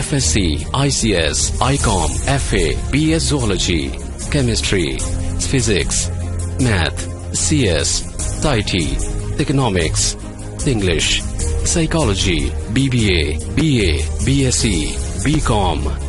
FSC, ICS, ICOM, FA, BS Zoology, Chemistry, Physics, Math, CS, IT, Economics, English, Psychology, BBA, BA, BSc, BCom।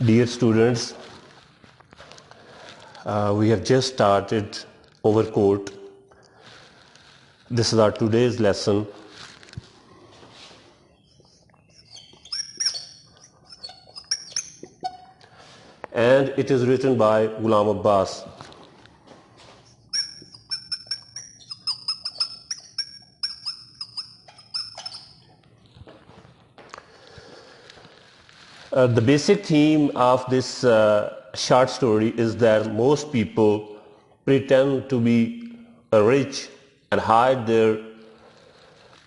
Dear students, we have just started overcoat. This is our today's lesson. And it is written by Ghulam Abbas. The basic theme of this short story is that most people pretend to be rich and hide their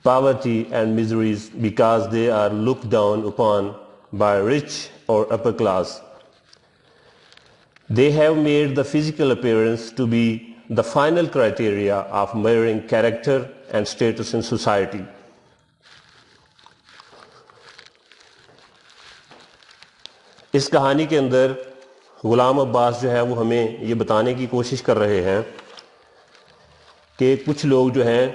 poverty and miseries because they are looked down upon by rich or upper class. They have made the physical appearance to be the final criteria of measuring character and status in society. اس کہانی کے اندر غلام عباس جو ہے وہ ہمیں یہ بتانے کی کوشش کر رہے ہیں کہ کچھ لوگ جو ہیں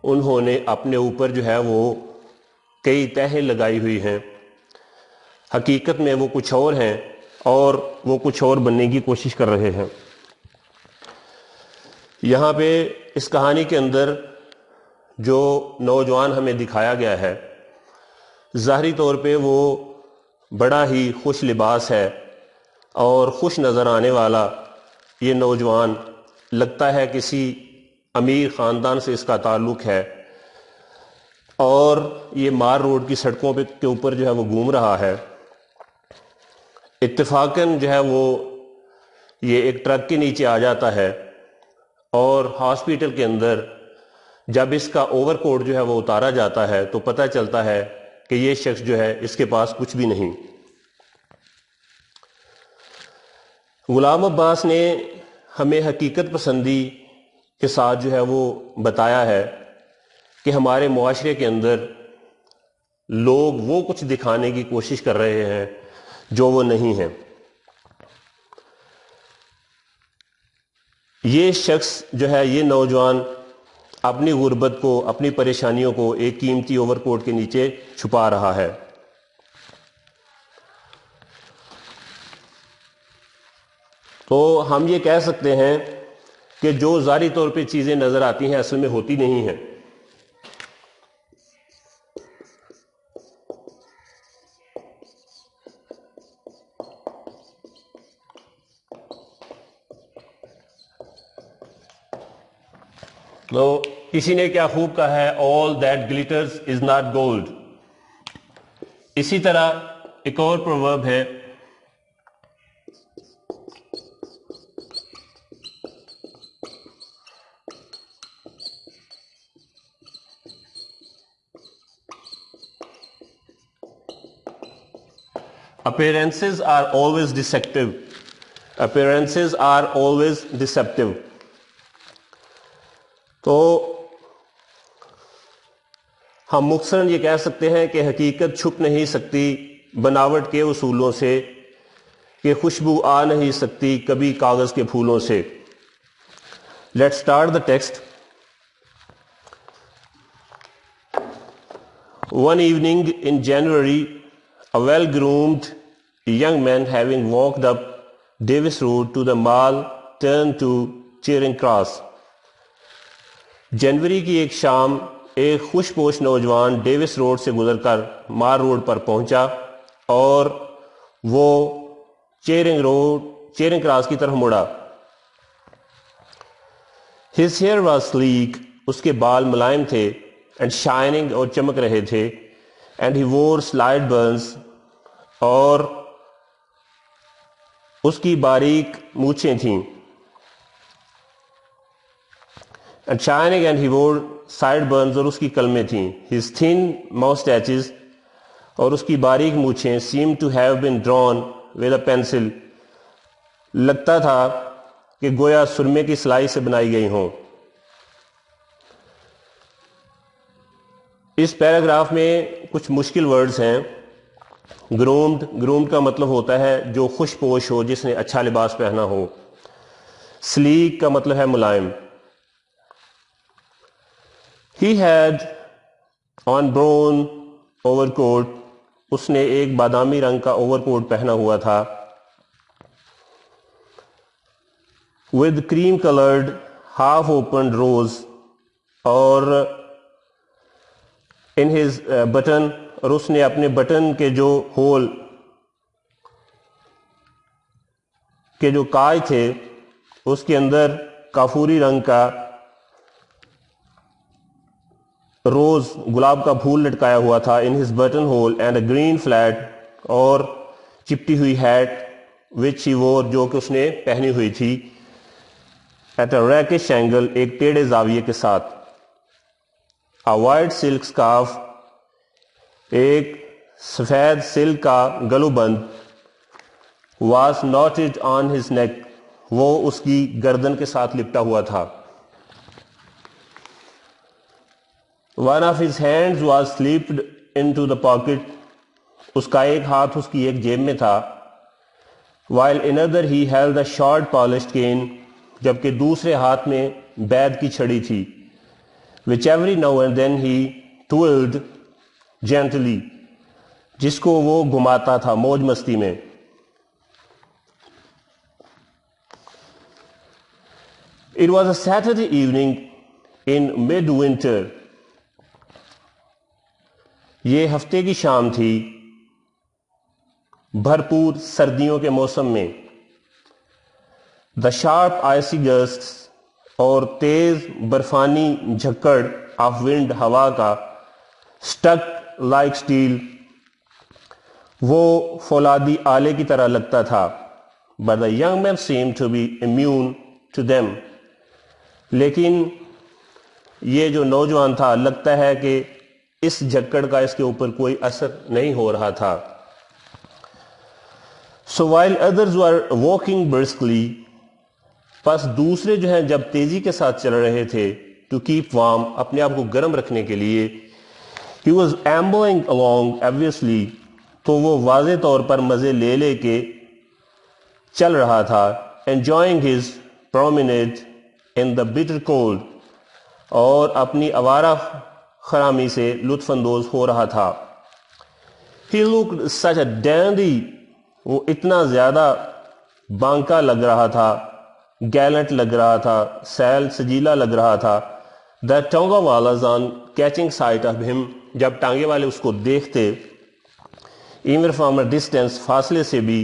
انہوں نے اپنے اوپر جو ہے وہ کئی تہیں لگائی ہوئی ہیں، حقیقت میں وہ کچھ اور ہیں اور وہ کچھ اور بننے کی کوشش کر رہے ہیں۔ یہاں پہ اس کہانی کے اندر جو نوجوان ہمیں دکھایا گیا ہے، ظاہری طور پہ وہ بڑا ہی خوش لباس ہے اور خوش نظر آنے والا یہ نوجوان لگتا ہے کسی امیر خاندان سے اس کا تعلق ہے، اور یہ مار روڈ کی سڑکوں کے اوپر جو ہے وہ گھوم رہا ہے۔ اتفاقاً جو ہے وہ یہ ایک ٹرک کے نیچے آ جاتا ہے، اور ہاسپٹل کے اندر جب اس کا اوور کوٹ جو ہے وہ اتارا جاتا ہے تو پتہ چلتا ہے کہ یہ شخص جو ہے اس کے پاس کچھ بھی نہیں۔ غلام عباس نے ہمیں حقیقت پسندی کے ساتھ جو ہے وہ بتایا ہے کہ ہمارے معاشرے کے اندر لوگ وہ کچھ دکھانے کی کوشش کر رہے ہیں جو وہ نہیں ہیں۔ یہ شخص جو ہے، یہ نوجوان اپنی غربت کو، اپنی پریشانیوں کو ایک قیمتی اوور کوٹ کے نیچے چھپا رہا ہے۔ تو ہم یہ کہہ سکتے ہیں کہ جو ظاہری طور پہ چیزیں نظر آتی ہیں اصل میں ہوتی نہیں ہیں۔ تو کسی نے کیا خوب کہا ہے، all that glitters is not gold۔ اسی طرح ایک اور پروورب ہے، appearances are always deceptive۔ appearances are always deceptive۔ تو ہم مختصراً یہ کہہ سکتے ہیں کہ حقیقت چھپ نہیں سکتی بناوٹ کے اصولوں سے، کہ خوشبو آ نہیں سکتی کبھی کاغذ کے پھولوں سے۔ Let's start the text. One evening in January, a well-groomed young man having walked up Davis Road to the mall turned to Charing Cross۔ جنوری کی ایک شام ایک خوش پوش نوجوان ڈیوس روڈ سے گزر کر مار روڈ پر پہنچا اور وہ چیرنگ کراس کی طرف مڑا. His hair was sleek, اس کے بال ملائم تھے, and shining اور چمک رہے تھے, and he wore slight buns اور اس کی باریک مونچھیں تھیں. And shining and he wore sideburns اور اس کی کلمیں تھیں. His thin moustaches اور اس کی باریک مونچھیں seemed to have been drawn with a pencil. لگتا تھا کہ گویا سرمے کی سلائی سے بنائی گئی ہوں. اس پیراگراف میں کچھ مشکل ورڈز ہیں. گرومڈ کا مطلب ہوتا ہے جو خوش پوش ہو, جس نے اچھا لباس پہنا ہو. سلیک کا مطلب ہے ملائم. He had on brown overcoat, اس نے ایک بادامی رنگ کا اوور کوٹ پہنا ہوا تھا. With cream colored half opened rose, اور in his button, اور اس نے اپنے بٹن کے جو ہول کے جو کاج تھے اس کے اندر کافوری رنگ کا روز گلاب کا پھول لٹکایا ہوا تھا. in his button hole and a green flat, اور چپٹی ہوئی ہیٹ which he wore, جو کہ اس نے پہنی ہوئی تھی. at a rakish angle, ایک ٹیڑھے زاویے کے ساتھ. a white silk scarf, ایک سفید سلک کا گلو بند. was knotted on his neck, وہ اس کی گردن کے ساتھ لپٹا ہوا تھا. one of his hands was slipped into the pocket, اس کا ایک ہاتھ اس کی ایک جیب میں تھا. while another he held a short polished cane, جبکہ دوسرے ہاتھ میں بید کی چھڑی تھی. which every now and then he twirled gently, جس کو وہ گھماتا تھا موج مستی میں. It was a Saturday evening in midwinter, یہ ہفتے کی شام تھی بھرپور سردیوں کے موسم میں. The sharp icy gusts, اور تیز برفانی جھکڑ of wind, ہوا کا, stuck like steel, وہ فولادی آلے کی طرح لگتا تھا. But the young man seemed to be immune to them, لیکن یہ جو نوجوان تھا لگتا ہے کہ اس جھکڑ کا اس کے اوپر کوئی اثر نہیں ہو رہا تھا. So while others were walking briskly, پس دوسرے جو ہیں جب تیزی کے ساتھ چل رہے تھے, to keep warm, اپنے آپ کو گرم رکھنے کے لیے, he was ambling along obviously, تو وہ واضح طور پر مزے لے لے کے چل رہا تھا. enjoying his promenade in the bitter cold, اور اپنی آوارہ خرامی سے لطف اندوز ہو رہا تھا. he looked such a dandy, وہ اتنا زیادہ بانکا لگ رہا تھا, گیلنٹ لگ رہا تھا, سیل سجیلا لگ رہا تھا. that ٹانگا والاز on catching sight of him, جب ٹانگے والے اس کو دیکھتے, even from a distance, فاصلے سے بھی,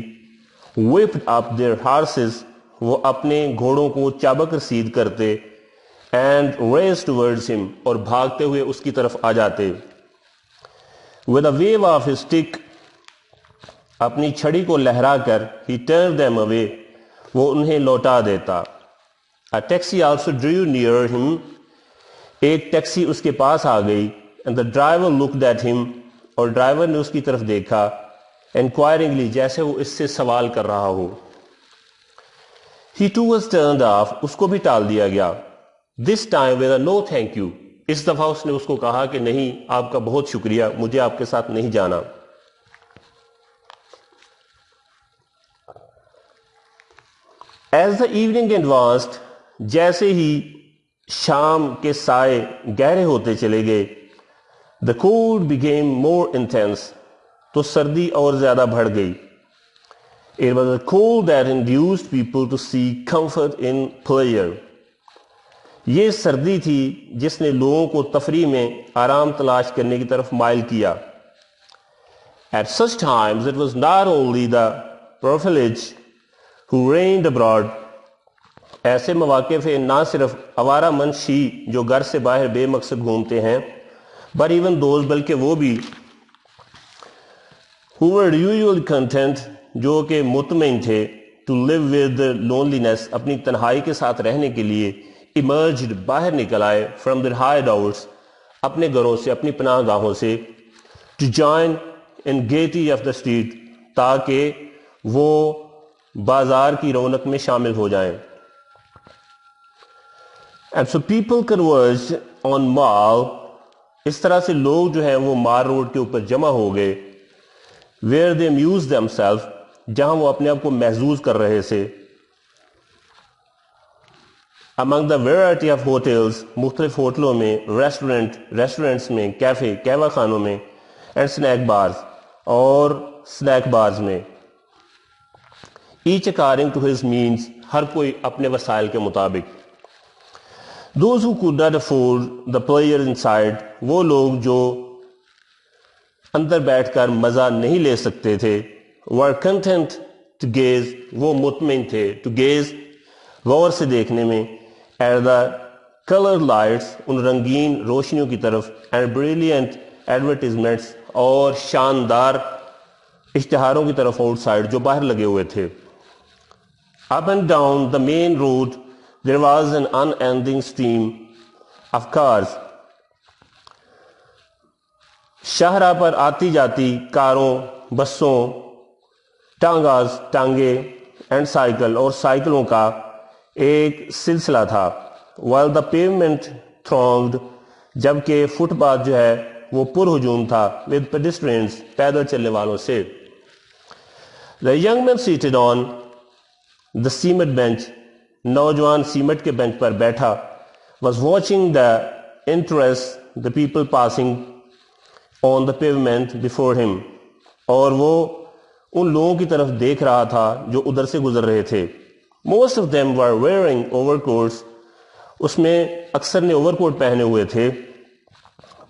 whipped up their horses, وہ اپنے گھوڑوں کو چابک رسید کرتے, and raced towards him, اور بھاگتے ہوئے اس کی طرف آ جاتے. with a wave of his stick, اپنی چھڑی کو لہرا کر, he turned them away, وہ انہیں لوٹا دیتا. a taxi also drew near him, ایک ٹیکسی اس کے پاس آ گئی. and the driver looked at him, اور ڈرائیور نے اس کی طرف دیکھا, inquiringly, جیسے وہ اس سے سوال کر رہا ہو. he too was turned off, اس کو بھی ٹال دیا گیا. this time with a no thank you, اس دفعہ اس نے اس کو کہا کہ نہیں, آپ کا بہت شکریہ, مجھے آپ کے ساتھ نہیں جانا. as the evening advanced, جیسے ہی شام کے سائے گہرے ہوتے چلے گئے, the cold became more intense, تو سردی اور زیادہ بڑھ گئی. it was a cold that induced people to seek comfort in pleasure, یہ سردی تھی جس نے لوگوں کو تفریح میں آرام تلاش کرنے کی طرف مائل کیا. At such times it was not only the privileged who reigned abroad. ایسے مواقع پہ نہ صرف آوارہ منشی جو گھر سے باہر بے مقصد گھومتے ہیں but even those بلکہ وہ بھی who were usually content جو کہ مطمئن تھے to live with loneliness اپنی تنہائی کے ساتھ رہنے کے لیے emerged باہر نکل آئے from their hideouts اپنے گھروں سے اپنی پناہ گاہوں سے to join in gaiety of the street تاکہ وہ بازار کی رونق میں شامل ہو جائیں. And so people converged on Mall. اس طرح سے لوگ جو ہیں وہ مار روڈ کے اوپر جمع ہو گئے where they amused themselves جہاں وہ اپنے آپ کو محظوظ کر رہے تھے. Among the variety of hotels مختلف ہوٹلوں میں ریسٹورنٹس میں کیفے قہوہ خانوں میں and snack bars اور سنیک بارز میں each according to his means ہر کوئی اپنے وسائل کے مطابق. Those who could not afford the players inside وہ لوگ جو اندر بیٹھ کر مزہ نہیں لے سکتے تھے were content to gaze وہ مطمئن تھے to gaze غور سے دیکھنے میں at the colored lights ان رنگین روشنیوں کی طرف and brilliant advertisements اور شاندار اشتہاروں کی طرف آؤٹ سائڈ جو باہر لگے ہوئے تھے. Up and down the main road there was an unending stream of cars. شاہراہ پر آتی جاتی کاروں بسوں ٹانگے اینڈ سائیکل اور سائیکلوں کا ایک سلسلہ تھا. while the pavement thronged جبکہ فٹ پاتھ جو ہے وہ پر ہجوم تھا with pedestrians پیدل چلنے والوں سے. The young man seated on the cement bench نوجوان سیمٹ کے بینچ پر بیٹھا was watching the interest the people passing on the pavement before him اور وہ ان لوگوں کی طرف دیکھ رہا تھا جو ادھر سے گزر رہے تھے. most of them were wearing overcoats اس میں اکثر نے اوور کوٹ پہنے ہوئے تھے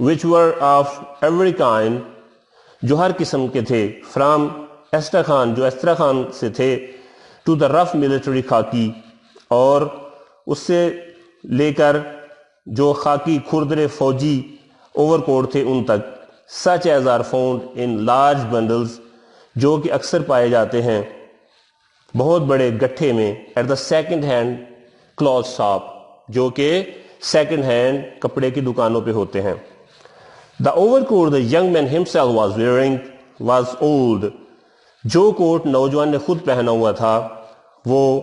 which were of every kind جو ہر قسم کے تھے from استرخان جو استرخان سے تھے to the rough military khaki اور اس سے لے کر جو خاکی کھردرے فوجی اوور کوٹ تھے ان تک such as are found in large bundles جو کہ اکثر پائے جاتے ہیں بہت بڑے گٹھے میں at the second hand cloth shop جو کہ سیکنڈ ہینڈ کپڑے کی دکانوں پہ ہوتے ہیں. the overcoat the young man himself was wearing was old جو کوٹ نوجوان نے خود پہنا ہوا تھا وہ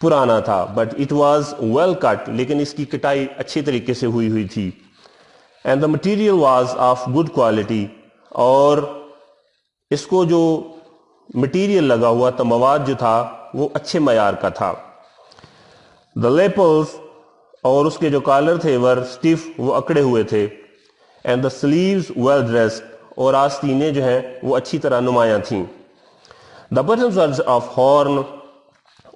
پرانا تھا but it was well cut لیکن اس کی کٹائی اچھی طریقے سے ہوئی تھی. and the material was of good quality اور اس کو جو مٹیریل لگا ہوا تھا مواد جو تھا وہ اچھے معیار کا تھا. the lapels اور اس کے جو کالر تھے were stiff وہ اکڑے ہوئے تھے and the sleeves well dressed اور آستینیں جو ہیں وہ اچھی طرح نمایاں تھیں. the buttons were of horn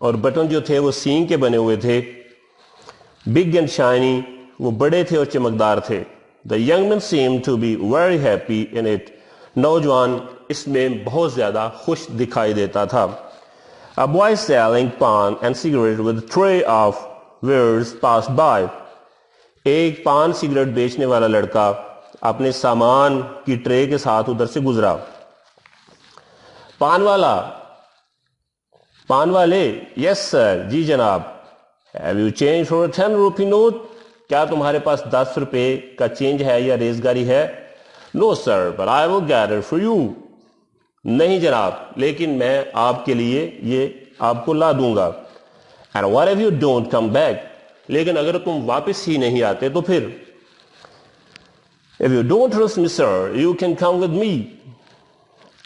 اور بٹن جو تھے وہ سینگ کے بنے ہوئے تھے. big and shiny وہ بڑے تھے اور چمکدار تھے. the young man seemed to be very happy in it نوجوان اس میں بہت زیادہ خوش دکھائی دیتا تھا. a boy selling pan and cigarette with a tray of wares passed by ایک پان سگریٹ بیچنے والا لڑکا اپنے سامان کی ٹرے کے ساتھ ادھر سے گزرا. پان والے یس سر جی جناب. have you change for a 10 rupee note کیا تمہارے پاس 10 روپے کا چینج ہے یا ریزگاری ہے؟ no sir but I will get it for you نہیں جناب لیکن میں آپ کے لیے یہ آپ کو لا دوں گا. and what if you don't come back لیکن اگر تم واپس ہی نہیں آتے تو پھر if you don't trust me sir you can come with me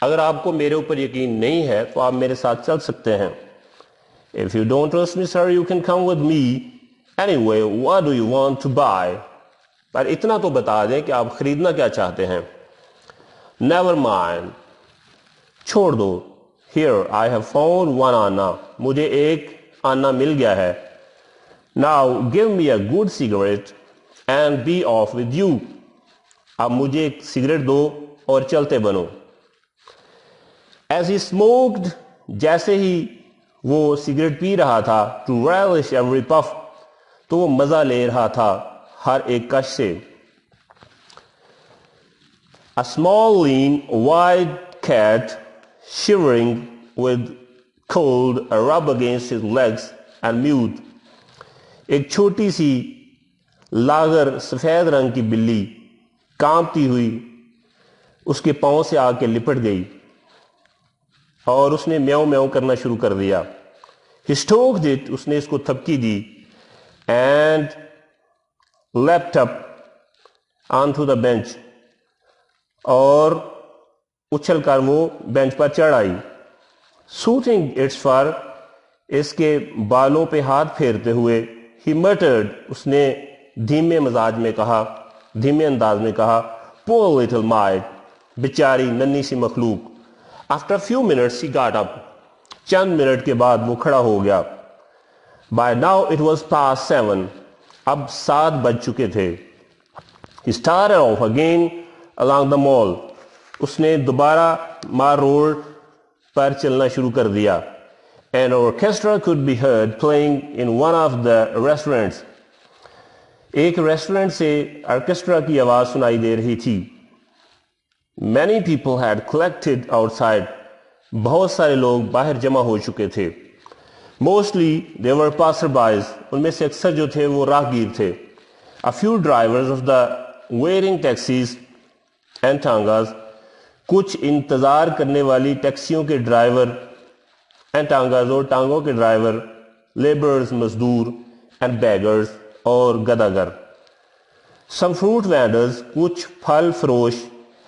اگر آپ کو میرے اوپر یقین نہیں ہے تو آپ میرے ساتھ چل سکتے ہیں. if you don't trust me sir you can come with me anyway what do you want to buy پر اتنا تو بتا دیں کہ آپ خریدنا کیا چاہتے ہیں. never mind چھوڑ دو. here I have found one آنا مجھے ایک آنا مل گیا ہے. Now give me a good cigarette and be off with you. اب مجھے ایک سگریٹ دو اور چلتے بنو. As he smoked, جیسے ہی وہ سگریٹ پی رہا تھا, to relish every puff, تو وہ مزہ لے رہا تھا ہر ایک کش سے. A small lean white cat shivering with cold rubbed against his legs and mewed. ایک چھوٹی سی لاغر سفید رنگ کی بلی کانپتی ہوئی اس کے پاؤں سے آ کے لپٹ گئی اور اس نے میاؤں میاؤں کرنا شروع کر دیا. He stroked it, اس نے اس کو تھپکی دی, and leapt up onto the bench, اور اچھل کر وہ بینچ پر چڑھ آئی. Soothing its fur, اس کے بالوں پہ ہاتھ پھیرتے ہوئے, he muttered, اس نے دھیمے مزاج میں کہا, دھیمے انداز میں کہا, poor little mite, بیچاری ننھی سی مخلوق. After a few minutes he got up, چند منٹ کے بعد وہ کھڑا ہو گیا. By now it was past 7, اب 7 بج چکے تھے. He started off again along the mall, اس نے دوبارہ مار روڈ پر چلنا شروع کر دیا. An orchestra could be heard playing in one of the restaurants, ایک ریسٹورنٹ سے آرکیسٹرا کی آواز سنائی دے رہی تھی. Many people had collected outside, بہت سارے لوگ باہر جمع ہو چکے تھے. Mostly they were passerbys, ان میں سے اکثر جو تھے وہ راہگیر تھے. A few drivers of the waiting taxis and tangas, کچھ انتظار کرنے والی ٹیکسیوں کے ڈرائیور, and tangas اور ٹانگوں کے ڈرائیور, laborers مزدور, and beggars اور گداگر. Some fruit vendors, کچھ پھل فروش,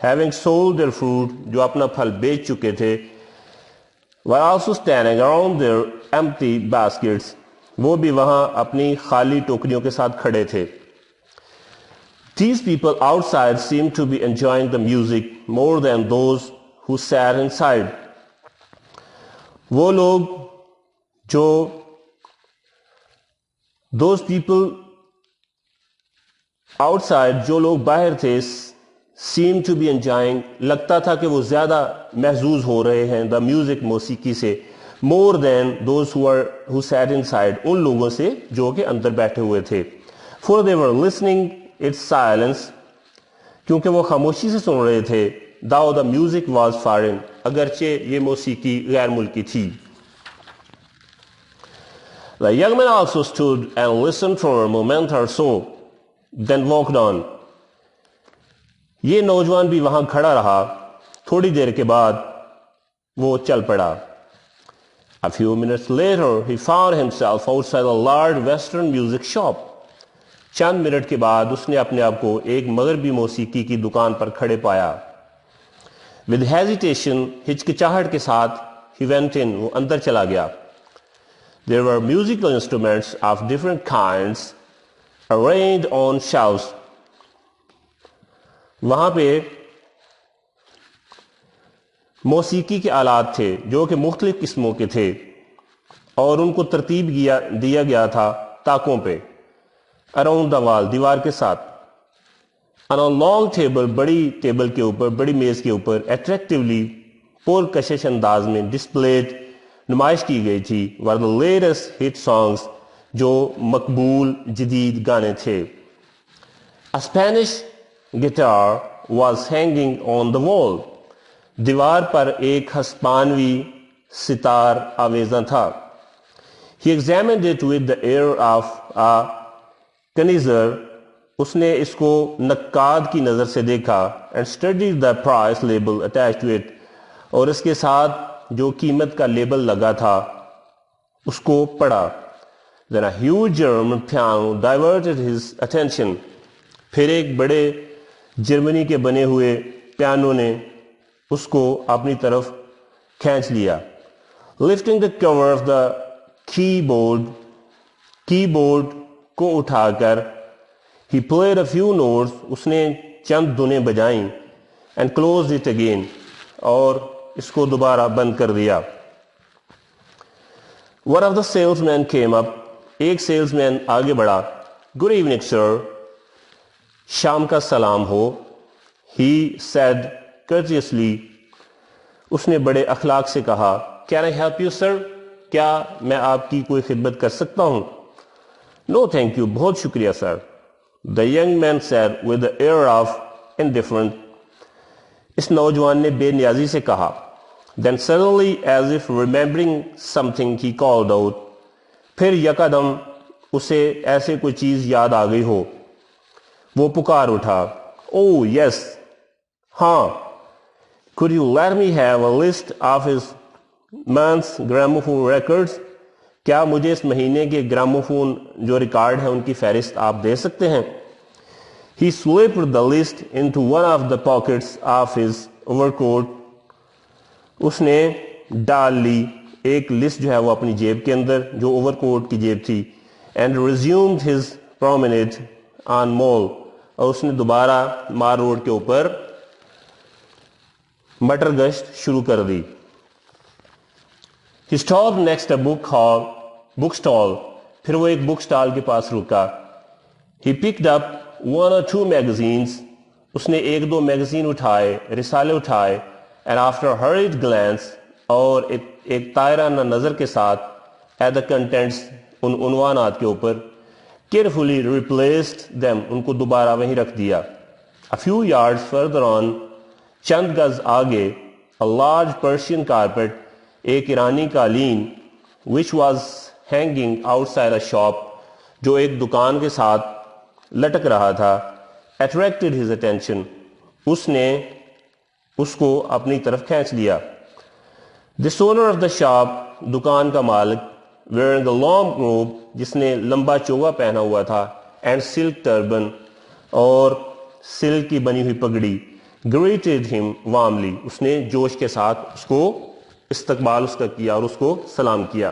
having sold their fruit, جو اپنا پھل بیچ چکے تھے, were also standing around their empty baskets, وہ بھی وہاں اپنی خالی ٹوکریوں کے ساتھ کھڑے تھے. These people outside seemed to be enjoying the music more than those who sat inside. وہ لوگ جو those people outside, جو لوگ باہر تھے, seem to be enjoying, لگتا تھا کہ وہ زیادہ محظوظ ہو رہے ہیں the music, موسیقی سے, more than those who sat inside, ان لوگوں سے جو کہ اندر بیٹھے ہوئے تھے. For they were listening its silence, کیونکہ وہ خاموشی سے سن رہے تھے, though the music was foreign, اگرچہ یہ موسیقی غیر ملکی تھی. The young man also stood and listened for a moment or so, then walked on. یہ نوجوان بھی وہاں کھڑا رہا, تھوڑی دیر کے بعد وہ چل پڑا. A few minutes later he found himself outside a large western music shop. چند منٹ کے بعد اس نے اپنے آپ کو ایک مغربی موسیقی کی دکان پر کھڑے پایا. With hesitation, ہچکچاہٹ کے ساتھ, he went in, وہ اندر چلا گیا. There were musical instruments of different kinds arranged on shelves. وہاں پہ موسیقی کے آلات تھے جو کہ مختلف قسموں کے تھے اور ان کو ترتیب دیا گیا تھا طاقوں پہ, around the wall, دیوار کے ساتھ. On a long table, بڑی ٹیبل کے اوپر, بڑی میز کے اوپر, attractively, پرکشش انداز میں displayed, نمائش کی گئی تھی, were the latest hit songs, جو مقبول جدید گانے تھے. A Spanish guitar was hanging on the wall. دیوار پر ایک ہسپانوی ستار آویزاں تھا. He examined it with the air of a connoisseur. اس نے اس کو نقاد کی نظر سے دیکھا, and studied the price label attached to it, اور اس کے ساتھ جو قیمت کا لیبل لگا تھا اس کو پڑھا. Then a huge German piano diverted his attention. پھر ایک بڑے جرمنی کے بنے ہوئے پیانو نے اس کو اپنی طرف کھینچ لیا. Lifting the cover of the keyboard, کو اٹھا کر, he played a few notes, اس نے چند دھنیں بجائیں, and closed it again, اور اس کو دوبارہ بند کر دیا. One of the salesmen came up, ایک سیلز مین آگے بڑھا. گڈ ایوننگ سر, شام کا سلام ہو. ہی سیڈ courteously, اس نے بڑے اخلاق سے کہا. Can I help you sir, کیا میں آپ کی کوئی خدمت کر سکتا ہوں؟ نو تھینک یو, بہت شکریہ sir. The young man said with the air of indifferent, اس نوجوان نے بے نیازی سے کہا. Then suddenly, as if remembering something, he called out, پھر یکدم اسے ایسے کوئی چیز یاد آ گئی ہو, وہ پکار اٹھا. Oh yes, ہاں. Could you let me have a list of his month's gramophone records? کیا مجھے اس مہینے کے گراموفون جو ریکارڈ ہیں ان کی فہرست آپ دے سکتے ہیں؟ He slipped the list into one of the pockets of his overcoat. اس نے ڈال لی ایک لسٹ جو ہے وہ اپنی جیب کے اندر جو اوور کوٹ کی جیب تھی. And resumed his promenade on Mall, اور اس نے دوبارہ مار روڈ کے اوپر مٹر گشت شروع کر دی. He stopped next a book stall, پھر وہ ایک بک سٹال کے پاس رکا. He picked up one or two magazines, اس نے ایک دو میگزین اٹھائے, رسالے اٹھائے. And after a hurried glance, اور ایک طائرانہ نظر کے ساتھ, at the contents, ان عنوانات کے اوپر, carefully replaced them, ان کو دوبارہ وہیں رکھ دیا. A few yards further on, چند گز آگے, a large Persian carpet, ایک ایرانی قالین, which was hanging outside a shop, جو ایک دکان کے ساتھ لٹک رہا تھا, attracted his attention, اس نے اس کو اپنی طرف کھینچ لیا. This owner of the shop, دکان کا مالک, wearing a long robe, جس نے لمبا چوغا پہنا ہوا تھا, and silk turban, اور سلک کی بنی ہوئی پگڑی, greeted him warmly, اس نے جوش کے ساتھ اس کو استقبال اس کا کیا اور اس کو سلام کیا.